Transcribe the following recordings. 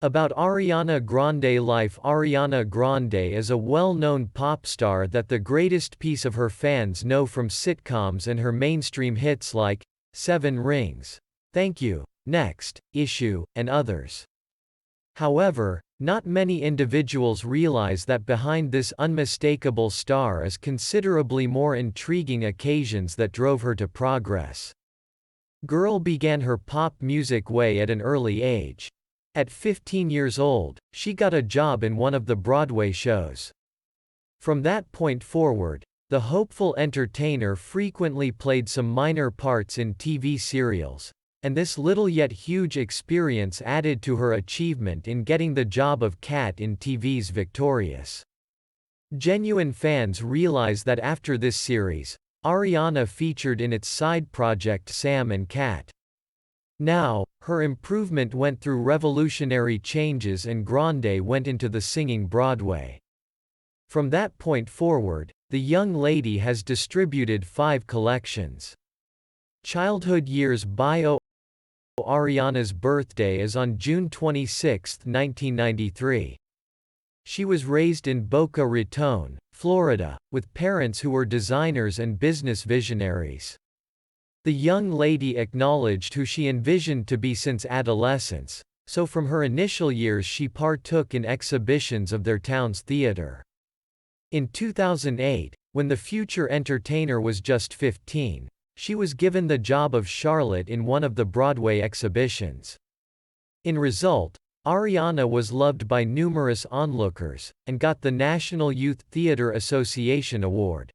About Ariana Grande life. Ariana Grande is a well-known pop star that the greatest piece of her fans know from sitcoms and her mainstream hits like Seven Rings, Thank You, Next, Issue, and others. However, not many individuals realize that behind this unmistakable star is considerably more intriguing occasions that drove her to progress. Girl began her pop music way at an early age. At 15 years old, she got a job in one of the Broadway shows. From that point forward, the hopeful entertainer frequently played some minor parts in TV serials, and this little yet huge experience added to her achievement in getting the job of Kat in TV's Victorious. Genuine fans realize that after this series, Ariana featured in its side project Sam and Cat. Now, her improvement went through revolutionary changes and Grande went into the singing Broadway. From that point forward, the young lady has distributed 5 collections. Childhood years. Bio. Ariana's birthday is on June 26, 1993. She was raised in Boca Raton, Florida, with parents who were designers and business visionaries. The young lady acknowledged who she envisioned to be since adolescence, so from her initial years she partook in exhibitions of their town's theater. In 2008, when the future entertainer was just 15, she was given the job of Charlotte in one of the Broadway exhibitions. In result, Ariana was loved by numerous onlookers, and got the National Youth Theatre Association Award.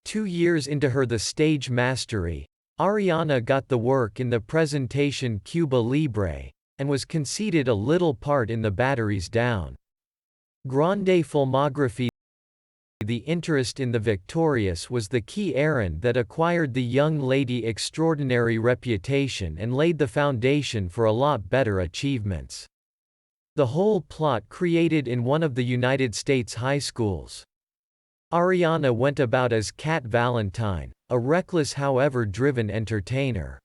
2 years into her The Stage Mastery, Ariana got the work in the presentation Cuba Libre, and was conceded a little part in The Batteries Down. Grande filmography. The interest in the Victorious was the key errand that acquired the young lady extraordinary reputation and laid the foundation for a lot better achievements. The whole plot created in one of the United States high schools. Ariana went about as Cat Valentine, a reckless however driven entertainer.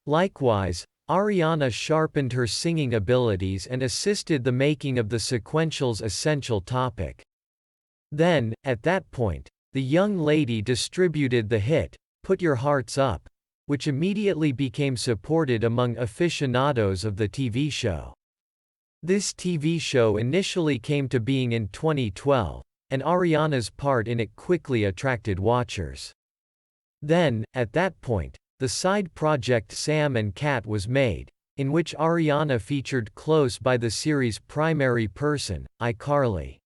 Likewise, Ariana sharpened her singing abilities and assisted the making of the sequential's essential topic. Then, at that point, the young lady distributed the hit, Put Your Hearts Up, which immediately became supported among aficionados of the TV show. This TV show initially came to being in 2012, and Ariana's part in it quickly attracted watchers. Then, at that point, the side project Sam and Cat was made, in which Ariana featured close by the series' primary person, iCarly.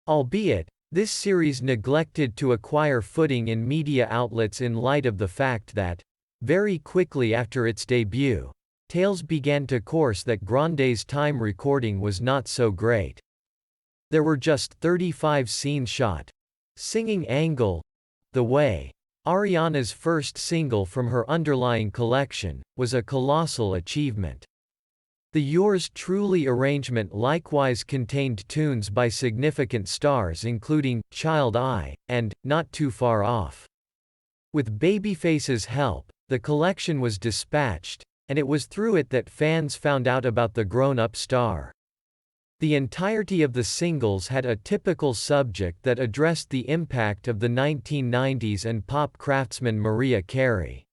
Albeit, this series neglected to acquire footing in media outlets in light of the fact that, very quickly after its debut, tales began to course that Grande's time recording was not so great. There were just 35 scenes shot. Singing Angle, The Way, Ariana's first single from her underlying collection, was a colossal achievement. The Yours Truly arrangement likewise contained tunes by significant stars including Child Eye and Not Too Far Off. With Babyface's help, the collection was dispatched, and it was through it that fans found out about the grown-up star. The entirety of the singles had a typical subject that addressed the impact of the 1990s and pop craftsman Mariah Carey.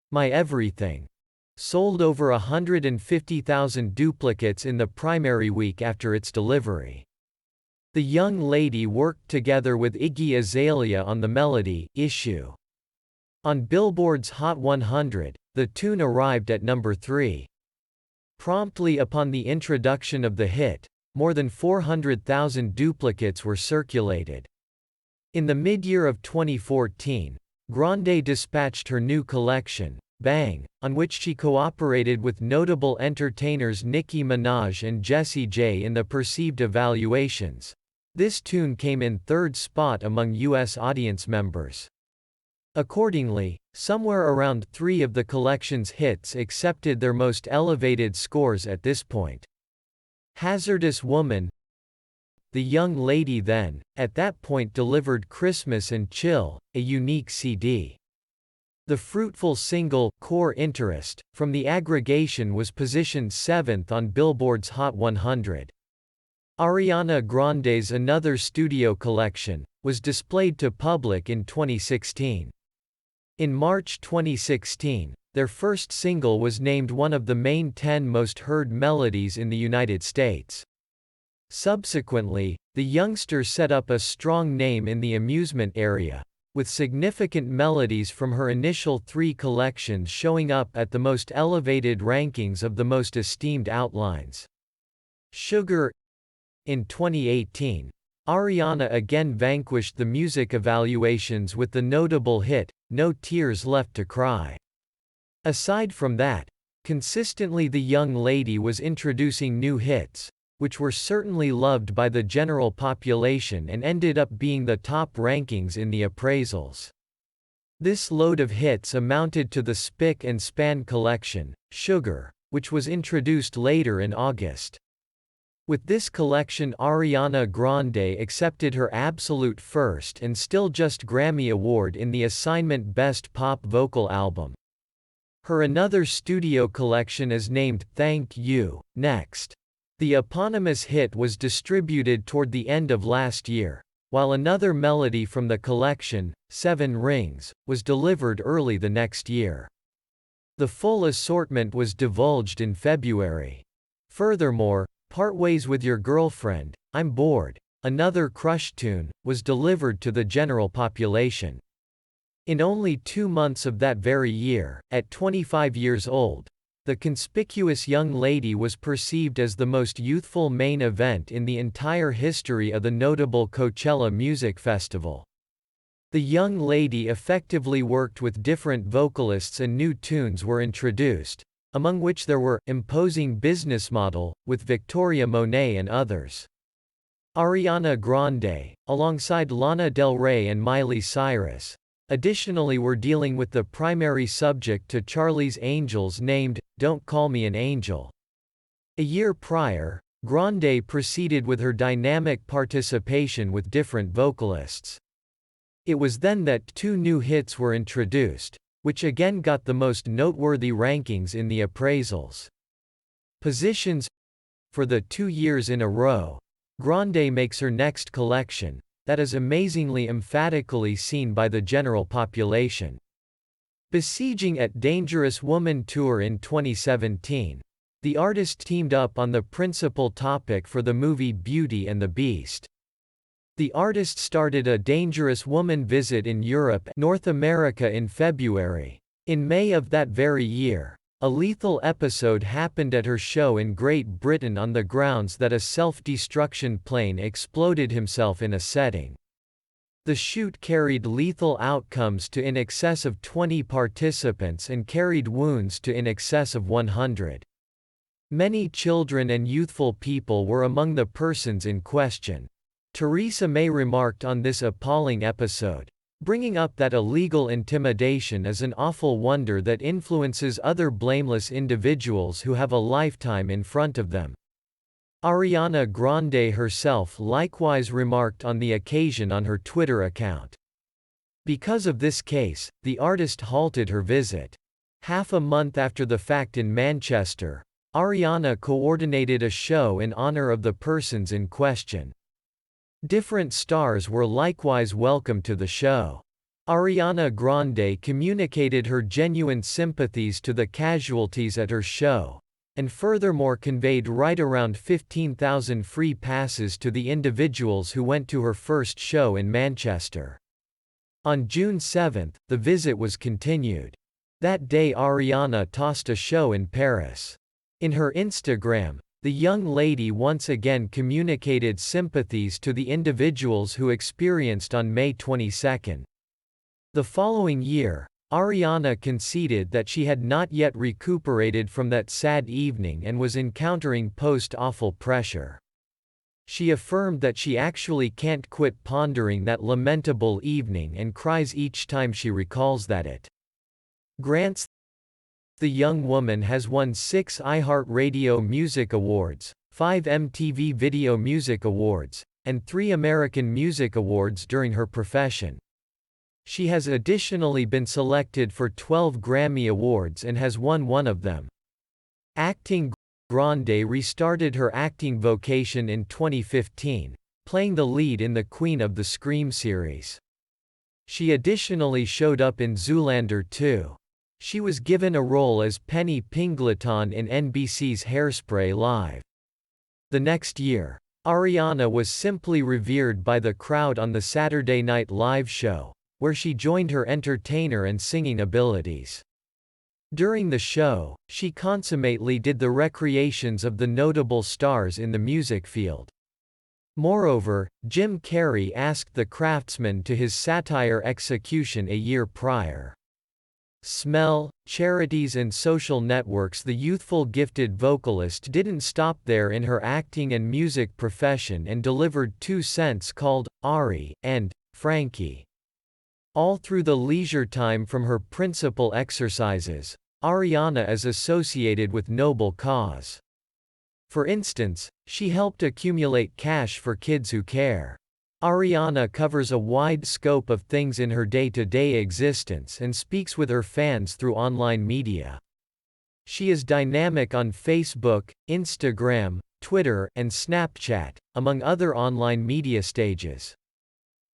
My Everything sold over 150,000 duplicates in the primary week after its delivery. The young lady worked together with Iggy Azalea on the melody, Issue. On Billboard's Hot 100, the tune arrived at number 3. Promptly upon the introduction of the hit, more than 400,000 duplicates were circulated. In the mid-year of 2014, Grande dispatched her new collection, Bang, on which she cooperated with notable entertainers Nicki Minaj and Jessie J in the perceived evaluations. This tune came in 3rd spot among U.S. audience members. Accordingly, somewhere around 3 of the collection's hits accepted their most elevated scores at this point. Hazardous Woman. The young lady then, at that point delivered Christmas and Chill, a unique CD. The fruitful single, Core Interest, from the aggregation was positioned 7th on Billboard's Hot 100. Ariana Grande's Another Studio Collection was displayed to public in 2016. In March 2016, their first single was named one of the main 10 most heard melodies in the United States. Subsequently, the youngster set up a strong name in the amusement area, with significant melodies from her initial 3 collections showing up at the most elevated rankings of the most esteemed outlines. Sugar. In 2018, Ariana again vanquished the music evaluations with the notable hit, No Tears Left to Cry. Aside from that, consistently the young lady was introducing new hits, which were certainly loved by the general population and ended up being the top rankings in the appraisals. This load of hits amounted to the Spick and Span collection, Sugar, which was introduced later in August. With this collection, Ariana Grande accepted her absolute first and still just Grammy Award in the assignment Best Pop Vocal Album. Her Another Studio Collection is named Thank You, Next. The eponymous hit was distributed toward the end of last year, while another melody from the collection, 7 Rings, was delivered early the next year. The full assortment was divulged in February. Furthermore, Part Ways with Your Girlfriend, I'm Bored, another Crush tune, was delivered to the general population. In only 2 months of that very year, at 25 years old, the conspicuous young lady was perceived as the most youthful main event in the entire history of the notable Coachella Music Festival. The young lady effectively worked with different vocalists and new tunes were introduced, among which there were Imposing Business Model, with Victoria Monet and others. Ariana Grande, alongside Lana Del Rey and Miley Cyrus, additionally were dealing with the primary subject to Charlie's Angels named, Don't Call Me an Angel. A year prior, Grande proceeded with her dynamic participation with different vocalists. It was then that 2 new hits were introduced, which again got the most noteworthy rankings in the appraisals. Positions. For the 2 years in a row, Grande makes her next collection, that is amazingly emphatically seen by the general population. Besieging at Dangerous Woman Tour in 2017, the artist teamed up on the principal topic for the movie Beauty and the Beast. The artist started a Dangerous Woman visit in Europe, North America in February. In May of that very year, a lethal episode happened at her show in Great Britain on the grounds that a self-destruction plane exploded himself in a setting. The shoot carried lethal outcomes to in excess of 20 participants and carried wounds to in excess of 100. Many children and youthful people were among the persons in question. Theresa May remarked on this appalling episode, bringing up that illegal intimidation is an awful wonder that influences other blameless individuals who have a lifetime in front of them. Ariana Grande herself likewise remarked on the occasion on her Twitter account. Because of this case, the artist halted her visit. Half a month after the fact in Manchester, Ariana coordinated a show in honor of the persons in question. Different stars were likewise welcomed to the show. Ariana Grande communicated her genuine sympathies to the casualties at her show, and furthermore conveyed right around 15,000 free passes to the individuals who went to her first show in Manchester. On June 7, the visit was continued. That day Ariana tossed a show in Paris. In her Instagram, the young lady once again communicated sympathies to the individuals who experienced on May 22. The following year, Ariana conceded that she had not yet recuperated from that sad evening and was encountering post-awful pressure. She affirmed that she actually can't quit pondering that lamentable evening and cries each time she recalls that it grants. The young woman has won 6 iHeartRadio Music Awards, 5 MTV Video Music Awards, and 3 American Music Awards during her profession. She has additionally been selected for 12 Grammy Awards and has won one of them. Acting. Grande restarted her acting vocation in 2015, playing the lead in the Queen of the Scream series. She additionally showed up in Zoolander 2. She was given a role as Penny Pingleton in NBC's Hairspray Live. The next year, Ariana was simply revered by the crowd on the Saturday Night Live show, where she joined her entertainer and singing abilities. During the show, she consummately did the recreations of the notable stars in the music field. Moreover, Jim Carrey asked the craftsman to his satire execution a year prior. Smell, charities and social networks. The youthful gifted vocalist didn't stop there in her acting and music profession and delivered 2 cents called Ari and Frankie. All through the leisure time from her principal exercises, Ariana is associated with noble cause. For instance, she helped accumulate cash for kids who care. Ariana covers a wide scope of things in her day-to-day existence and speaks with her fans through online media. She is dynamic on Facebook, Instagram, Twitter, and Snapchat, among other online media stages.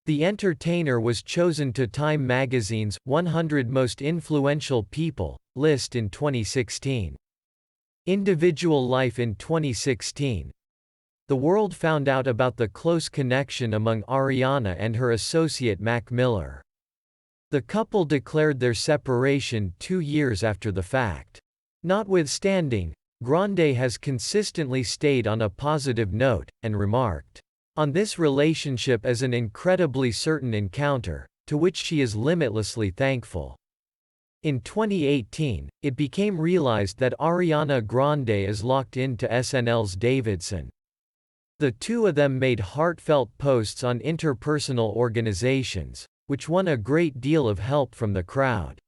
The entertainer was chosen to Time magazine's 100 Most Influential People list in 2016. Individual life. In 2016, the world found out about the close connection among Ariana and her associate Mac Miller. The couple declared their separation 2 years after the fact. Notwithstanding, Grande has consistently stayed on a positive note, and remarked on this relationship as an incredibly certain encounter, to which she is limitlessly thankful. In 2018, it became realized that Ariana Grande is locked into SNL's Davidson. The two of them made heartfelt posts on interpersonal organizations, which won a great deal of help from the crowd.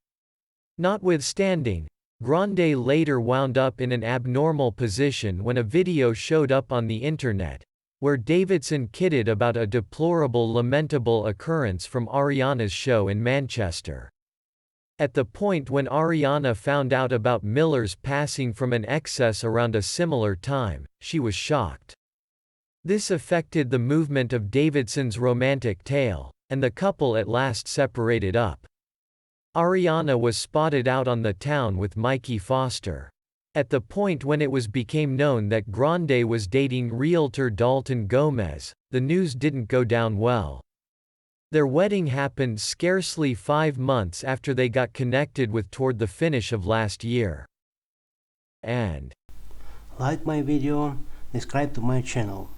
Notwithstanding, Grande later wound up in an abnormal position when a video showed up on the internet, where Davidson kidded about a deplorable lamentable occurrence from Ariana's show in Manchester. At the point when Ariana found out about Miller's passing from an excess around a similar time, she was shocked. This affected the movement of Davidson's romantic tale, and the couple at last separated up. Ariana was spotted out on the town with Mikey Foster. At the point when it became known that Grande was dating realtor Dalton Gomez, the news didn't go down well. Their wedding happened scarcely 5 months after they got connected with toward the finish of last year. And like my video, subscribe to my channel.